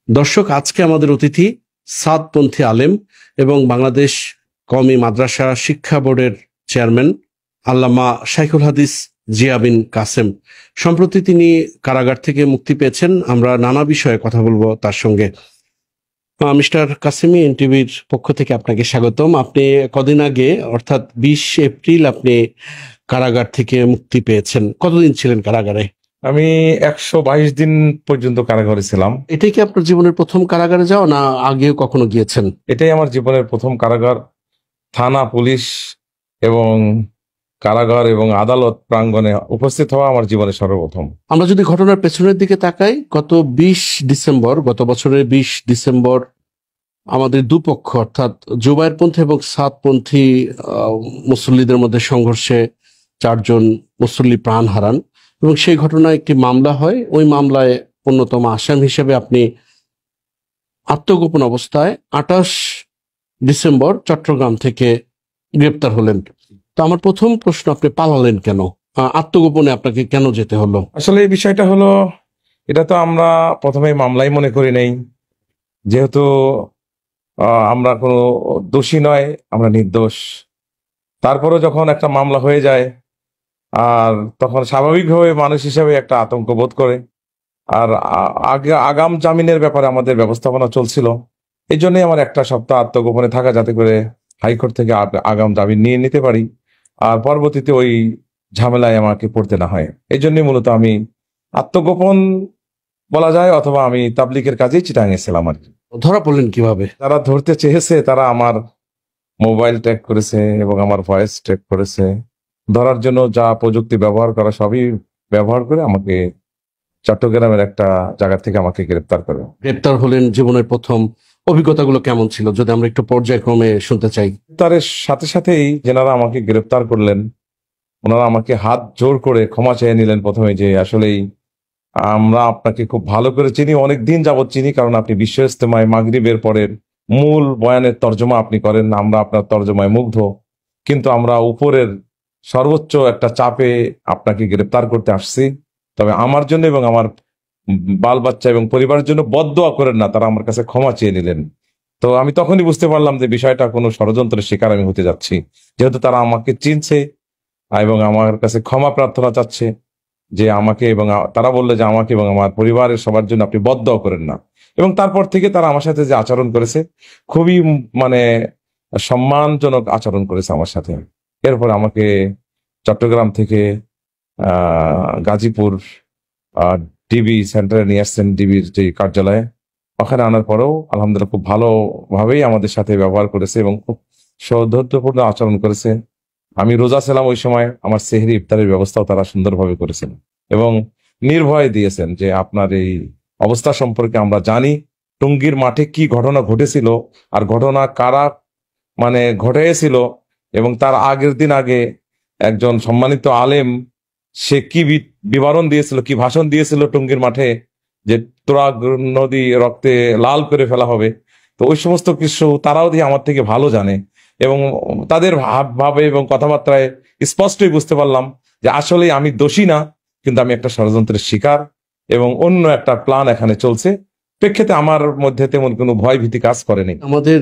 দর্শক, আজকে আমাদের অতিথি সাদপন্থী আলেম এবং বাংলাদেশ কওমি মাদ্রাসা শিক্ষা বোর্ডের চেয়ারম্যান আল্লামা শাইখুল হাদিস জিয়া বিন কাসেম। সম্প্রতি তিনি কারাগার থেকে মুক্তি পেয়েছেন। আমরা নানা বিষয়ে কথা বলবো তার সঙ্গে। মিস্টার কাসেমি, এনটিভির পক্ষ থেকে আপনাকে স্বাগতম। আপনি কদিন আগে অর্থাৎ 20 এপ্রিল আপনি কারাগার থেকে মুক্তি পেয়েছেন। কতদিন ছিলেন কারাগারে? আমি 122 দিন পর্যন্ত কারাগারে ছিলাম। এটাই কি আপনার জীবনের প্রথম কারাগারে যাওয়া, না আগেও কখনো গিয়েছেন? এটাই আমার জীবনের প্রথম কারাগার। থানা, পুলিশ এবং কারাগার এবং আদালত প্রাঙ্গণে উপস্থিত হওয়া আমার জীবনের সর্বপ্রথম। আমরা যদি ঘটনার পেছনের দিকে তাকাই, গত বছরের 20 ডিসেম্বর আমাদের দুপক্ষ অর্থাৎ জুবায়েরপন্থী এবং সাদপন্থী মুসল্লিদের মধ্যে সংঘর্ষে 4 জন মুসল্লি প্রাণ হারান এবং সেই ঘটনায় একটি মামলা হয়। ওই মামলায় অন্যতম আসামি হিসেবে আপনি আত্মগোপন অবস্থায় 28 ডিসেম্বর চট্টগ্রাম থেকে গ্রেপ্তার হলেন। তো আমার প্রথম প্রশ্ন, আপনি পালালেন কেন? আত্মগোপনে আপনাকে কেন যেতে হলো? আসলে এই বিষয়টা হলো, এটা তো আমরা প্রথমে মামলাই মনে করি নাই, যেহেতু আমরা কোনো দোষী নয়, আমরা নির্দোষ। তারপরও যখন একটা মামলা হয়ে যায়, আর তখন স্বাভাবিকভাবে মানুষ হিসেবে একটা আতঙ্ক বোধ করে। আর আগাম জামিনের ব্যাপারে আমাদের ব্যবস্থাপনা চলছিল, এই জন্যই আমার একটা সপ্তাহ আত্মগোপনে থাকা, যাতে করে হাইকোর্ট থেকে আগাম জামিন নিয়ে নিতে পারি আর পরবর্তীতে ওই ঝামেলায় আমাকে পড়তে না হয়। এই জন্যই মূলত আমি আত্মগোপন বলা যায়, অথবা আমি তাবলিগের কাজেই চিটাঙে ছিলাম আর কি। ধরা পড়লেন কিভাবে? যারা ধরতে চেয়েছে তারা আমার মোবাইল ট্র্যাক করেছে এবং আমার ভয়েস ট্র্যাক করেছে। ধরার জন্য যা প্রযুক্তি ব্যবহার করা সবই ব্যবহার করে আমাকে চট্টগ্রামের একটা জায়গা থেকে আমাকে গ্রেপ্তার করে। গ্রেপ্তার হলেন, জীবনের প্রথম অভিজ্ঞতাগুলো কেমন ছিল যদি আমরা একটু পর্যায়ক্রমে শুনতে চাই। গ্রেপ্তারের সাথে সাথেই যেনারা আমাকে গ্রেপ্তার করলেন, ওনারা আমাকে হাত জোর করে ক্ষমা চেয়ে নিলেন প্রথমে, যে আসলেই আমরা আপনাকে খুব ভালো করে চিনি, অনেক দিন যাবৎ চিনি, কারণ আপনি বিশ্ব ইজতেমায় মাগরিবের পরের মূল বয়ানের তর্জমা আপনি করেন, আমরা আপনার তর্জমায় মুগ্ধ। কিন্তু আমরা উপরের সর্বোচ্চ একটা চাপে আপনাকে গ্রেপ্তার করতে আসছি, তবে আমার জন্য এবং আমার বাল বাচ্চা এবং পরিবারের জন্য বদদোয়া করেন না। তারা আমার কাছে ক্ষমা চেয়ে নিলেন। তো আমি তখনই বুঝতে পারলাম যে বিষয়টা কোনো ষড়যন্ত্রের শিকার আমি হতে যাচ্ছি, যেহেতু তারা আমাকে চিনছে এবং আমার কাছে ক্ষমা প্রার্থনা চাচ্ছে, যে আমাকে এবং তারা বললে যে আমাকে এবং আমার পরিবারের সবার জন্য আপনি বদদোয়া করেন না। এবং তারপর থেকে তারা আমার সাথে যে আচরণ করেছে, খুবই মানে সম্মানজনক আচরণ করেছে আমার সাথে। এরপর আমাকে চট্টগ্রাম থেকে গাজীপুর ডিবি সেন্টারে নিয়ে আসছেন, ডিবির যে কার্যালয়ে। ওখানে আনার পরেও আলহামদুলিল্লাহ খুব ভালোভাবেই আমাদের সাথে ব্যবহার করেছে এবং খুব সৌহার্দ্যপূর্ণ আচরণ করেছে। আমি রোজা ছিলাম ওই সময়, আমার সেহরি ইফতারের ব্যবস্থাও তারা সুন্দরভাবে করেছেন এবং নির্ভয় দিয়েছেন যে আপনার এই অবস্থা সম্পর্কে আমরা জানি, টঙ্গীর মাঠে কি ঘটনা ঘটেছিল আর ঘটনা কারা মানে ঘটেছিল, এবং তার আগের দিন আগে একজন সম্মানিত আলেম সে কি বিবরণ দিয়েছিল, কি ভাষণ দিয়েছিল টঙ্গীর মাঠে, যে তুরাগ নদী রক্তে লাল করে ফেলা হবে। তো ওই সমস্ত কিছু তারাও দিয়ে আমার থেকে ভালো জানে এবং তাদের ভাবে এবং কথাবার্তায় স্পষ্টই বুঝতে পারলাম যে আসলে আমি দোষী না, কিন্তু আমি একটা ষড়যন্ত্রের শিকার এবং অন্য একটা প্ল্যান এখানে চলছে। প্রেক্ষিতে আমার মধ্যে তেমন কোনো ভয় ভীতি কাজ করেনি। আমাদের